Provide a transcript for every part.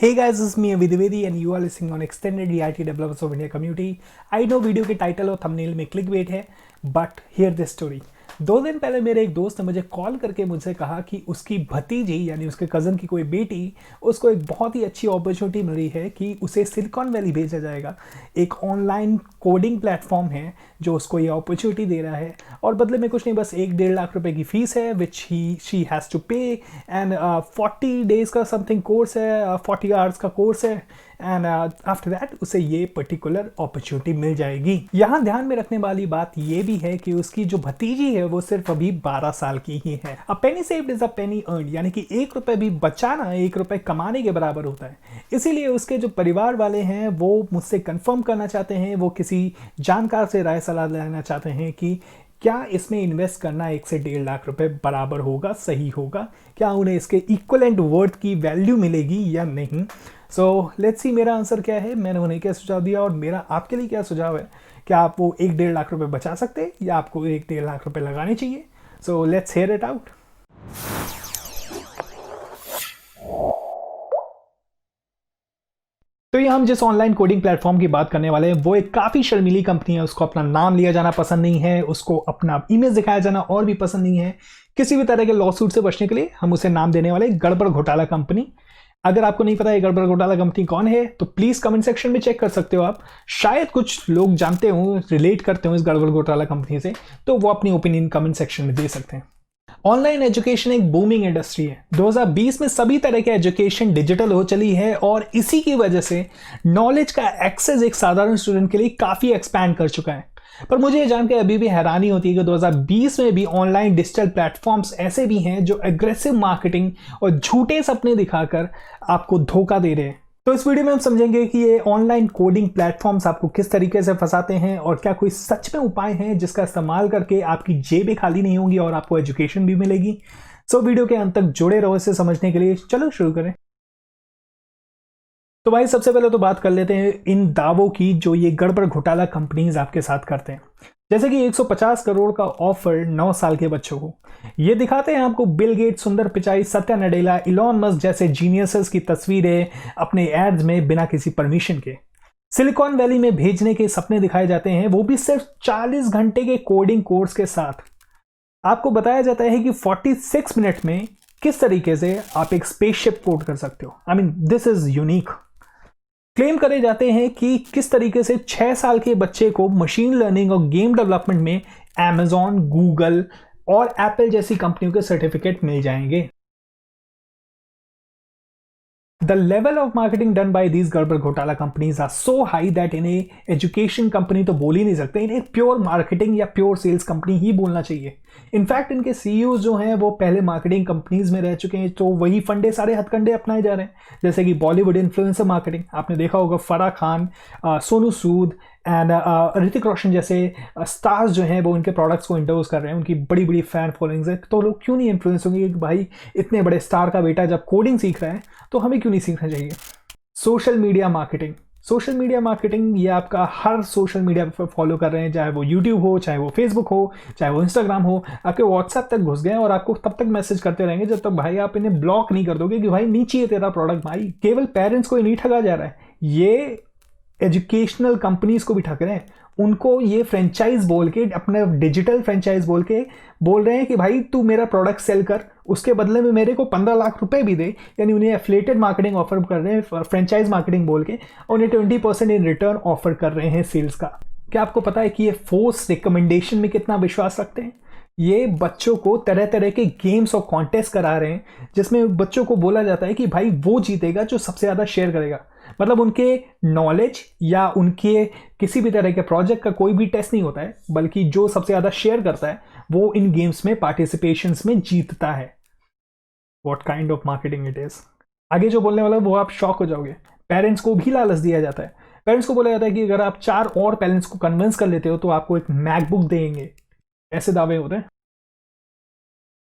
Hey guys, this is me Avi Dwivedi and you are listening on Extended EIT Developers of India Community. I know video के title और thumbnail में click bait है, but here this story. 2 दिन पहले मेरे एक दोस्त ने मुझे कॉल करके मुझसे कहा कि उसकी भतीजी यानी उसके कज़न की कोई बेटी, उसको एक बहुत ही अच्छी अपॉर्चुनिटी मिल रही है कि उसे सिलिकॉन वैली भेजा जाएगा। एक ऑनलाइन कोडिंग प्लेटफॉर्म है जो उसको ये अपॉर्चुनिटी दे रहा है और बदले में कुछ नहीं, बस 1-1.5 लाख रुपए की फ़ीस है विच शी हैज़ टू पे एंड 40 डेज़ का समथिंग कोर्स है, 40 आवर्स का कोर्स है एंड आफ्टर दैट उसे ये पर्टिकुलर अपॉर्चुनिटी मिल जाएगी। यहाँ ध्यान में रखने वाली बात ये भी है कि उसकी जो भतीजी है वो सिर्फ अभी 12 साल की ही है। A penny saved is a penny earned, यानी कि 1 रुपए भी बचाना 1 रुपए कमाने के बराबर होता है। इसीलिए उसके जो परिवार वाले हैं वो मुझसे कंफर्म करना चाहते हैं, वो किसी जानकार से राय सलाह लेना चाहते हैं कि क्या इसमें इन्वेस्ट करना 1 से 1.5 लाख रुपए बराबर होगा, सही होगा, क्या उन्हें इसके इक्वलेंट वर्थ की वैल्यू मिलेगी या नहीं। सो लेट्स सी मेरा आंसर क्या है, मैंने उन्हें क्या सुझाव दिया और मेरा आपके लिए क्या सुझाव है। क्या आप वो 1-1.5 लाख रुपए बचा सकते हैं या आपको 1-1.5 लाख रुपए लगाने चाहिए। So let's hear it out. तो ये हम जिस ऑनलाइन कोडिंग प्लेटफॉर्म की बात करने वाले हैं वो एक काफ़ी शर्मीली कंपनी है। उसको अपना नाम लिया जाना पसंद नहीं है, उसको अपना इमेज दिखाया जाना और भी पसंद नहीं है। किसी भी तरह के लॉसूट से बचने के लिए हम उसे नाम देने वाले गड़बड़ घोटाला कंपनी। अगर आपको नहीं पता है गड़बड़ घोटाला कंपनी कौन है तो प्लीज़ कमेंट सेक्शन में चेक कर सकते हो आप। शायद कुछ लोग जानते हो, रिलेट करते हो इस गड़बड़ घोटाला कंपनी से, तो वो अपनी ओपिनियन कमेंट सेक्शन में दे सकते हैं। ऑनलाइन एजुकेशन एक बूमिंग इंडस्ट्री है। 2020 में सभी तरह के एजुकेशन डिजिटल हो चली है और इसी की वजह से नॉलेज का एक्सेस एक साधारण स्टूडेंट के लिए काफ़ी एक्सपैंड कर चुका है। पर मुझे ये जानकर अभी भी हैरानी होती है कि 2020 में भी ऑनलाइन डिजिटल प्लेटफॉर्म्स ऐसे भी हैं जो एग्रेसिव मार्केटिंग और झूठे सपने दिखाकर आपको धोखा दे रहे हैं। तो इस वीडियो में हम समझेंगे कि ये ऑनलाइन कोडिंग प्लेटफॉर्म्स आपको किस तरीके से फंसाते हैं और क्या कोई सच में उपाय हैं जिसका इस्तेमाल करके आपकी जेबें खाली नहीं होंगी और आपको एजुकेशन भी मिलेगी। सो वीडियो के अंत तक जुड़े रहो इसे समझने के लिए। चलो शुरू करें। तो भाई सबसे पहले तो बात कर लेते हैं इन दावों की जो ये गड़बड़ घोटाला कंपनीज आपके साथ करते हैं। जैसे कि 150 करोड़ का ऑफर 9 साल के बच्चों को, ये दिखाते हैं आपको बिल गेट, सुंदर पिचाई, सत्या नडेला, इलॉन मस्क जैसे जीनियसेस की तस्वीरें अपने एड्स में बिना किसी परमिशन के। सिलिकॉन वैली में भेजने के सपने दिखाए जाते हैं, वो भी सिर्फ 40 घंटे के कोडिंग कोर्स के साथ। आपको बताया जाता है कि 46 मिनट में किस तरीके से आप एक स्पेसशिप कोड कर सकते हो। I mean this is unique. Claim करे जाते हैं कि किस तरीके से 6 साल के बच्चे को मशीन लर्निंग और गेम डेवलपमेंट में Amazon, गूगल और एप्पल जैसी कंपनियों के सर्टिफिकेट मिल जाएंगे। The level of marketing done by these गड़बड़ घोटाला companies are so high that इन्हें एजुकेशन कंपनी तो बोल ही नहीं सकते, इन्हें प्योर मार्केटिंग या प्योर सेल्स कंपनी ही बोलना चाहिए। इनफैक्ट इनके सीईओ जो हैं वो पहले मार्केटिंग कंपनीज में रह चुके हैं, तो वही फंडे सारे हथकंडे अपनाए जा रहे हैं। जैसे कि बॉलीवुड इन्फ्लुएंसर मार्केटिंग, आपने देखा होगा फराह खान, सोनू सूद एंड ऋतिक रोशन जैसे स्टार्स जो हैं वो इनके प्रोडक्ट्स को इंडोर्स कर रहे हैं, उनकी बड़ी बड़ी फैन फॉलोइंग्स है। तो लोग क्यों नहीं इन्फ्लुएंस होंगे कि भाई इतने बड़े स्टार का बेटा जब कोडिंग सीख रहा है तो हमें क्यों नहीं सीखना चाहिए। Social media marketing, social media marketing ये आपका हर सोशल मीडिया पर फॉलो कर रहे हैं, चाहे वो यूट्यूब हो, चाहे वो फेसबुक हो, चाहे वो इंस्टाग्राम हो, आपके व्हाट्सएप तक घुस गए और आपको तब तक मैसेज करते रहेंगे जब तक भाई आप इन्हें ब्लॉक नहीं कर दोगे कि भाई नहीं चाहिए तेरा प्रोडक्ट। भाई केवल पेरेंट्स को ही नहीं ठगा जा रहा है, ये एजुकेशनल कंपनीज को भी ठग रहे हैं। उनको ये फ्रेंचाइज बोल के, अपने डिजिटल फ्रेंचाइज बोल रहे हैं कि भाई तू मेरा प्रोडक्ट सेल कर, उसके बदले में मेरे को 15 लाख रुपए भी दे। यानी उन्हें एफिलिएटेड मार्केटिंग ऑफर कर रहे हैं फ्रेंचाइज मार्केटिंग बोल के, और उन्हें 20% इन रिटर्न ऑफर कर रहे हैं सेल्स का। क्या आपको पता है कि ये फोर्स रिकमेंडेशन में कितना विश्वास रखते हैं। ये बच्चों को तरह तरह के गेम्स और कॉन्टेस्ट करा रहे हैं जिसमें बच्चों को बोला जाता है कि भाई वो जीतेगा जो सबसे ज़्यादा शेयर करेगा। मतलब उनके नॉलेज या उनके किसी भी तरह के प्रोजेक्ट का कोई भी टेस्ट नहीं होता है, बल्कि जो सबसे ज़्यादा शेयर करता है वो इन गेम्स में पार्टिसिपेशंस में जीतता है। What kind of marketing it is. आगे जो बोलने वाला है वो आप शॉक हो जाओगे। पेरेंट्स को भी लालच दिया जाता है। पेरेंट्स को बोला जाता है कि अगर आप 4 और पेरेंट्स को कन्विंस कर लेते हो तो आपको एक मैकबुक देंगे, ऐसे दावे होते हैं।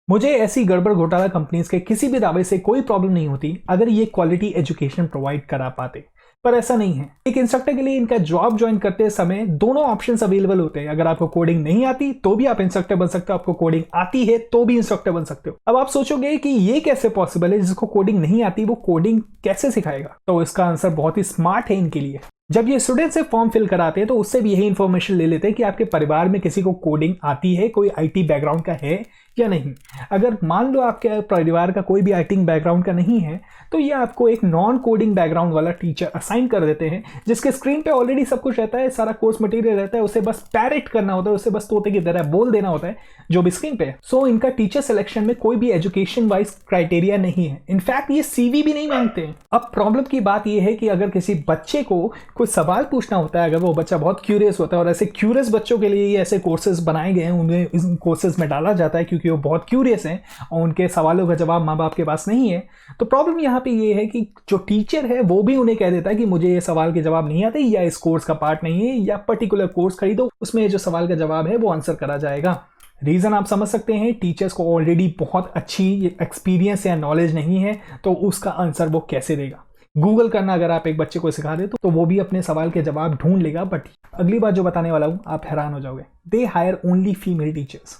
मुझे ऐसी गड़बड़ घोटाला कंपनीज के किसी भी दावे से कोई प्रॉब्लम नहीं होती अगर ये क्वालिटी एजुकेशन प्रोवाइड करा पाते। पर ऐसा नहीं है। एक इंस्ट्रक्टर के लिए इनका जॉब ज्वाइन करते समय दोनों ऑप्शंस अवेलेबल होते हैं। अगर आपको कोडिंग नहीं आती तो भी आप इंस्ट्रक्टर बन सकते हो, आपको कोडिंग आती है तो भी इंस्ट्रक्टर बन सकते हो। अब आप सोचोगे कि ये कैसे पॉसिबल है, जिसको कोडिंग नहीं आती वो कोडिंग कैसे सिखाएगा? तो इसका आंसर बहुत ही स्मार्ट है इनके लिए। जब ये स्टूडेंट से फॉर्म फिल कराते हैं तो उससे भी यही इंफॉर्मेशन ले लेते हैं कि आपके परिवार में किसी को कोडिंग आती है, कोई आईटी बैकग्राउंड का है या नहीं। अगर मान लो आपके परिवार का कोई भी आईटी बैकग्राउंड का नहीं है तो ये आपको एक नॉन कोडिंग बैकग्राउंड वाला टीचर असाइन कर देते हैं, जिसके स्क्रीन पे ऑलरेडी सब कुछ रहता है, सारा कोर्स मटेरियल रहता है, उसे बस पैरेट करना होता है, उसे बस तोते की तरह बोल देना होता है जो भी स्क्रीन पे है। सो इनका टीचर सिलेक्शन में कोई भी एजुकेशन वाइज क्राइटेरिया नहीं है। इनफैक्ट ये सीवी भी नहीं मांगते हैं। अब प्रॉब्लम की बात यह है कि अगर किसी बच्चे को कोई सवाल पूछना होता है, अगर वो बच्चा बहुत क्यूरियस होता है, और ऐसे क्यूरियस बच्चों के लिए ऐसे कोर्सेज बनाए गए हैं, उन्हें इन कोर्सेज में डाला जाता है क्योंकि वो बहुत क्यूरियस हैं और उनके सवालों का जवाब माँ बाप के पास नहीं है। तो प्रॉब्लम यहाँ पे ये है कि जो टीचर है वो भी उन्हें कह देता है कि मुझे ये सवाल के जवाब नहीं आते, या इस कोर्स का पार्ट नहीं है, या पर्टिकुलर कोर्स खरीदो, उसमें जो सवाल का जवाब है वो आंसर करा जाएगा। रीज़न आप समझ सकते हैं, टीचर्स को ऑलरेडी बहुत अच्छी एक्सपीरियंस या नॉलेज नहीं है, तो उसका आंसर वो कैसे देगा? गूगल करना अगर आप एक बच्चे को सिखा दे तो वो भी अपने सवाल के जवाब ढूंढ लेगा। बट अगली बात जो बताने वाला हूं आप हैरान हो जाओगे, they hire only female teachers.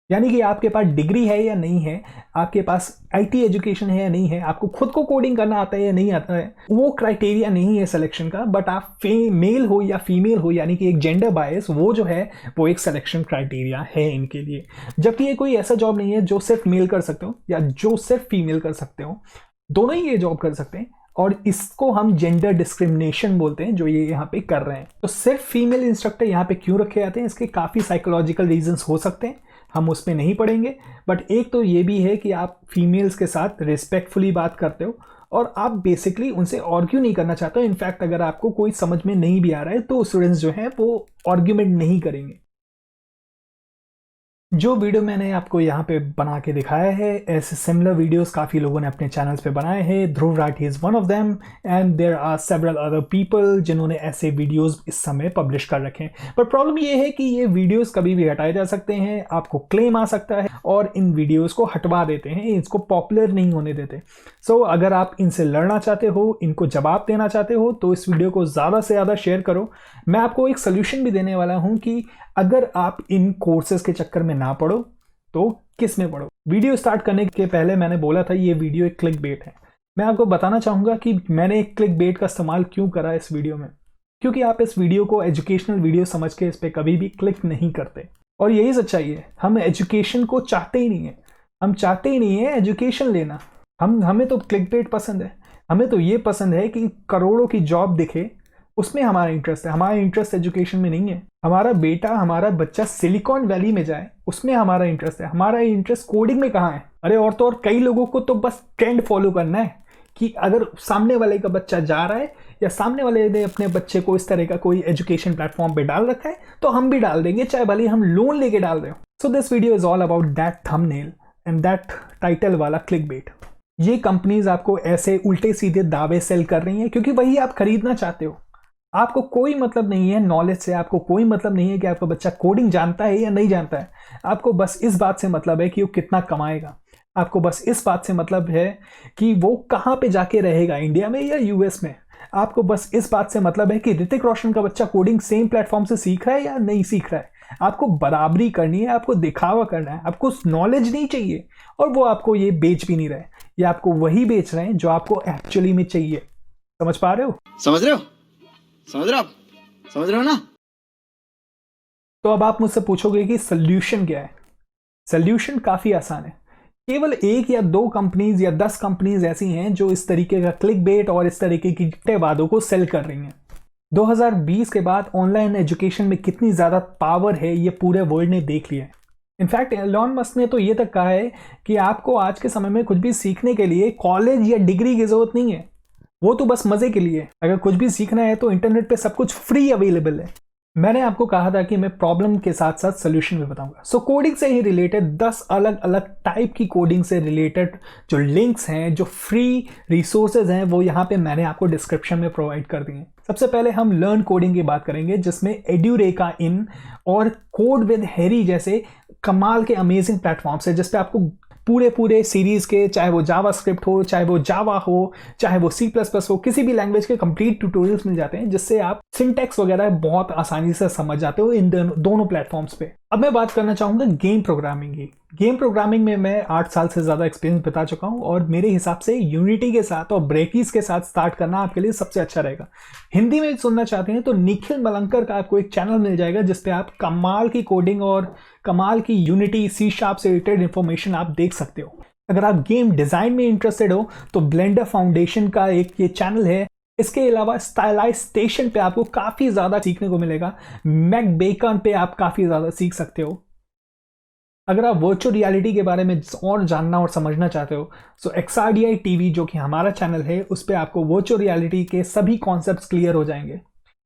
यानी कि आपके पास डिग्री है या नहीं है, आपके पास आईटी एजुकेशन है या नहीं है, आपको खुद को कोडिंग करना आता है या नहीं आता है, वो क्राइटेरिया नहीं है सिलेक्शन का। बट आप मेल हो या फीमेल हो, यानी कि एक जेंडर बायस, वो जो है वो एक सिलेक्शन क्राइटेरिया है इनके लिए। जबकि ये कोई ऐसा जॉब नहीं है जो सिर्फ मेल कर सकते हो या जो सिर्फ फीमेल कर सकते हो, दोनों ही ये जॉब कर सकते हैं। और इसको हम जेंडर डिस्क्रिमिनेशन बोलते हैं, जो ये यहाँ पे कर रहे हैं। तो सिर्फ फीमेल इंस्ट्रक्टर यहाँ पे क्यों रखे जाते हैं, इसके काफ़ी साइकोलॉजिकल रीजंस हो सकते हैं, हम उस पर नहीं पढ़ेंगे। बट एक तो ये भी है कि आप फीमेल्स के साथ रिस्पेक्टफुली बात करते हो और आप बेसिकली उनसे आर्ग्यू नहीं करना चाहते हो। इनफैक्ट अगर आपको कोई समझ में नहीं भी आ रहा है तो स्टूडेंट्स जो हैं वो आर्ग्यूमेंट नहीं करेंगे। जो वीडियो मैंने आपको यहाँ पे बना के दिखाया है, ऐसे सिमिलर वीडियोस काफ़ी लोगों ने अपने चैनल्स पे बनाए हैं। Dhruv Rathee is one of them and there are several other people जिन्होंने ऐसे वीडियोस इस समय पब्लिश कर रखे हैं। पर प्रॉब्लम ये है कि ये वीडियोस कभी भी हटाए जा सकते हैं, आपको क्लेम आ सकता है और इन वीडियोस को हटवा देते हैं, इसको पॉपुलर नहीं होने देते। सो अगर आप इनसे लड़ना चाहते हो, इनको जवाब देना चाहते हो, तो इस वीडियो को ज़्यादा से ज़्यादा शेयर करो। मैं आपको एक सोल्यूशन भी देने वाला हूँ कि अगर आप इन कोर्सेज के चक्कर में ना पढ़ो तो किस में पढ़ो। वीडियो स्टार्ट करने के पहले मैंने बोला था ये वीडियो एक क्लिक बेट है। मैं आपको बताना चाहूँगा कि मैंने एक क्लिक बेट का इस्तेमाल क्यों करा इस वीडियो में, क्योंकि आप इस वीडियो को एजुकेशनल वीडियो समझ के इस पर कभी भी क्लिक नहीं करते। और यही सच्चाई है, हम एजुकेशन को चाहते ही नहीं है, हम चाहते ही नहीं है एजुकेशन लेना। हमें तो क्लिक बेट पसंद है, हमें तो ये पसंद है कि करोड़ों की जॉब दिखे, उसमें हमारा इंटरेस्ट है। हमारा इंटरेस्ट एजुकेशन में नहीं है। हमारा बेटा, हमारा बच्चा सिलिकॉन वैली में जाए, उसमें हमारा इंटरेस्ट है। हमारा इंटरेस्ट कोडिंग में कहाँ है? अरे और तो और कई लोगों को तो बस ट्रेंड फॉलो करना है कि अगर सामने वाले का बच्चा जा रहा है या सामने वाले ने अपने बच्चे को इस तरह का कोई एजुकेशन प्लेटफॉर्म पे डाल रखा है तो हम भी डाल देंगे, चाहे भले हम लोन लेके डाल दें। So this video is all about that thumbnail and that title वाला क्लिक बेट। ये कंपनीज आपको ऐसे उल्टे सीधे दावे सेल कर रही हैं क्योंकि वही आप खरीदना चाहते हो। आपको कोई मतलब नहीं है नॉलेज से, आपको कोई मतलब नहीं है कि आपका बच्चा कोडिंग जानता है या नहीं जानता है। आपको बस इस बात से मतलब है कि वो कितना कमाएगा। आपको बस इस बात से मतलब है कि वो कहाँ पे जाके रहेगा, इंडिया में या यूएस में। आपको बस इस बात से मतलब है कि ऋतिक रोशन का बच्चा कोडिंग सेम प्लेटफॉर्म से सीख रहा है या नहीं सीख रहा है। आपको बराबरी करनी है, आपको दिखावा करना है, आपको नॉलेज नहीं चाहिए। और वो आपको ये बेच भी नहीं रहे, ये आपको वही बेच रहे हैं जो आपको एक्चुअली में चाहिए। समझ पा रहे हो? समझ रहे हो? समझ रहे हो ना? तो अब आप मुझसे पूछोगे कि सोल्यूशन क्या है। सोल्यूशन काफी आसान है। केवल एक या दो कंपनीज या 10 कंपनीज ऐसी हैं जो इस तरीके का क्लिक बेट और इस तरीके की झूठे वादों को सेल कर रही हैं। 2020 के बाद ऑनलाइन एजुकेशन में कितनी ज्यादा पावर है ये पूरे वर्ल्ड ने देख लिया है। इनफैक्ट एलोन मस्क ने तो ये तक कहा है कि आपको आज के समय में कुछ भी सीखने के लिए कॉलेज या डिग्री की जरूरत नहीं है, वो तो बस मजे के लिए। अगर कुछ भी सीखना है तो इंटरनेट पे सब कुछ फ्री अवेलेबल है। मैंने आपको कहा था कि मैं प्रॉब्लम के साथ साथ सोल्यूशन भी बताऊंगा। सो कोडिंग से ही रिलेटेड 10 अलग अलग टाइप की कोडिंग से रिलेटेड जो लिंक्स हैं, जो फ्री रिसोर्सेज हैं, वो यहाँ पे मैंने आपको डिस्क्रिप्शन में प्रोवाइड कर दिए हैं। सबसे पहले हम लर्न कोडिंग की बात करेंगे, जिसमें एड्यूरेका इन और कोड विद हैरी जैसे कमाल के अमेजिंग प्लेटफॉर्म्स है, जिसपे आपको पूरे सीरीज के, चाहे वो जावास्क्रिप्ट हो, चाहे वो जावा हो, चाहे वो C++ हो, किसी भी लैंग्वेज के कंप्लीट ट्यूटोरियल्स मिल जाते हैं जिससे आप सिंटैक्स वगैरह बहुत आसानी से समझ जाते हो इन दोनों प्लेटफॉर्म्स पे। अब मैं बात करना चाहूँगा गेम प्रोग्रामिंग की। गेम प्रोग्रामिंग में मैं 8 साल से ज़्यादा एक्सपीरियंस बता चुका हूँ और मेरे हिसाब से यूनिटी के साथ और ब्रेकीज के साथ स्टार्ट करना आपके लिए सबसे अच्छा रहेगा। हिंदी में सुनना चाहते हैं तो निखिल मलंकर का आपको एक चैनल मिल जाएगा जिसपे आप कमाल की कोडिंग और कमाल की यूनिटी C# से रिलेटेड इंफॉर्मेशन आप देख सकते हो। अगर आप गेम डिज़ाइन में इंटरेस्टेड हो तो ब्लेंडर फाउंडेशन का एक ये चैनल है। इसके अलावा स्टाइलाइजेशन पे आपको काफ़ी ज़्यादा सीखने को मिलेगा। मैक बेकन पे आप काफ़ी ज़्यादा सीख सकते हो। अगर आप वर्चुअल रियलिटी के बारे में और जानना और समझना चाहते हो तो XRDI TV जो कि हमारा चैनल है उस पर आपको वर्चुअल रियलिटी के सभी कॉन्सेप्ट्स क्लियर हो जाएंगे।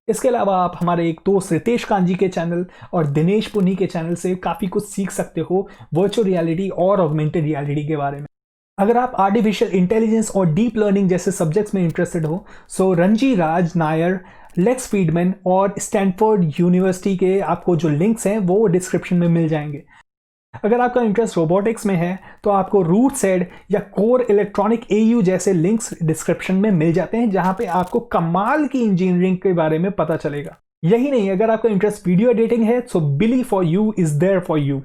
इसके अलावा आप हमारे एक दोस्त रितेश कांजी के चैनल और दिनेश पुनी के चैनल से काफ़ी कुछ सीख सकते हो वर्चुअल रियलिटी और ऑगमेंटेड रियलिटी के बारे में। अगर आप आर्टिफिशियल इंटेलिजेंस और डीप लर्निंग जैसे सब्जेक्ट्स में इंटरेस्टेड हो सो रंजी राज नायर, लेक्स फ्रीडमैन और स्टैनफोर्ड यूनिवर्सिटी के आपको जो लिंक्स हैं वो डिस्क्रिप्शन में मिल जाएंगे। अगर आपका इंटरेस्ट रोबोटिक्स में है तो आपको रूटसेड या कोर इलेक्ट्रॉनिक AU जैसे लिंक्स डिस्क्रिप्शन में मिल जाते हैं जहां पे आपको कमाल की इंजीनियरिंग के बारे में पता चलेगा। यही नहीं, अगर आपका इंटरेस्ट वीडियो एडिटिंग है तो Billy for you is there for you.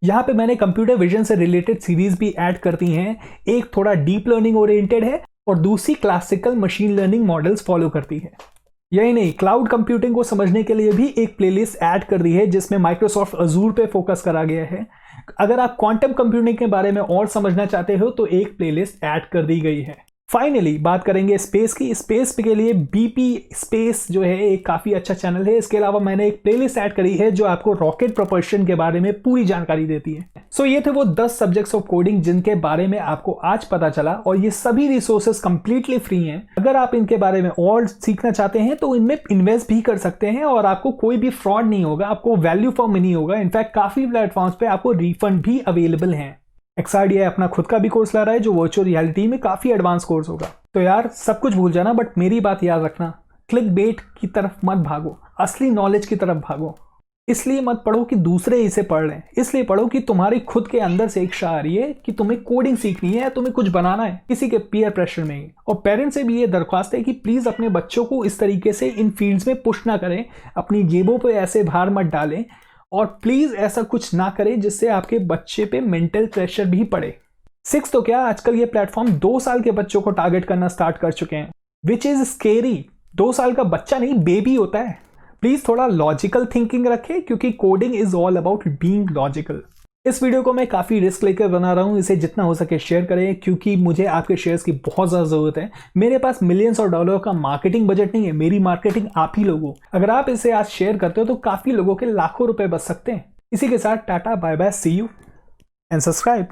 यहाँ पे मैंने कंप्यूटर विजन से रिलेटेड सीरीज भी ऐड करती हैं। एक थोड़ा डीप लर्निंग ओरिएंटेड है और दूसरी classical machine learning models follow करती है। यही नहीं, क्लाउड कंप्यूटिंग को समझने के लिए भी एक प्लेलिस्ट ऐड कर दी है जिसमें माइक्रोसॉफ्ट अजूर पे फोकस करा गया है। अगर आप क्वांटम कंप्यूटिंग के बारे में और समझना चाहते हो तो एक प्लेलिस्ट ऐड कर दी गई है। फाइनली बात करेंगे स्पेस की। स्पेस के लिए BP स्पेस जो है एक काफ़ी अच्छा चैनल है। इसके अलावा मैंने एक प्लेलिस्ट ऐड करी है जो आपको रॉकेट प्रोपल्शन के बारे में पूरी जानकारी देती है। सो ये थे वो 10 सब्जेक्ट्स ऑफ कोडिंग जिनके बारे में आपको आज पता चला और ये सभी रिसोर्सेज कंप्लीटली फ्री हैं। अगर आप इनके बारे में और सीखना चाहते हैं तो इनमें इन्वेस्ट भी कर सकते हैं और आपको कोई भी फ्रॉड नहीं होगा, आपको वैल्यू फॉर मनी होगा। इनफैक्ट काफ़ी प्लेटफॉर्म्स पे आपको रिफंड भी अवेलेबल हैं। XRDI अपना खुद का भी कोर्स ला रहा है जो वर्चुअल रियलिटी में काफ़ी एडवांस कोर्स होगा। तो यार सब कुछ भूल जाना बट मेरी बात याद रखना, क्लिक बेट की तरफ मत भागो, असली नॉलेज की तरफ भागो। इसलिए मत पढ़ो कि दूसरे इसे पढ़ लें, इसलिए पढ़ो कि तुम्हारी खुद के अंदर से इच्छा आ रही है कि तुम्हें कोडिंग सीखनी है, तुम्हें कुछ बनाना है, किसी के पीयर प्रेशर में ही। और पेरेंट्स से भी ये दरख्वास्त है कि प्लीज़ अपने बच्चों को इस तरीके से इन फील्ड्स में पुश ना करें, अपनी जेबों पर ऐसे भार मत डालें और प्लीज़ ऐसा कुछ ना करें जिससे आपके बच्चे पे मेंटल प्रेशर भी पड़े। 6 तो क्या, आजकल ये प्लेटफॉर्म 2 साल के बच्चों को टारगेट करना स्टार्ट कर चुके हैं, विच इज़ स्केरी। 2 साल का बच्चा नहीं, बेबी होता है। प्लीज़ थोड़ा लॉजिकल थिंकिंग रखें क्योंकि coding is all about being logical. इस वीडियो को मैं काफ़ी रिस्क लेकर बना रहा हूँ, इसे जितना हो सके शेयर करें क्योंकि मुझे आपके शेयर्स की बहुत ज़्यादा ज़रूरत है। मेरे पास मिलियंस और डॉलर का मार्केटिंग बजट नहीं है, मेरी मार्केटिंग आप ही लोगों। अगर आप इसे आज शेयर करते हो तो काफ़ी लोगों के लाखों रुपए बच सकते हैं। इसी के साथ ta-ta, bye bye, see you and subscribe.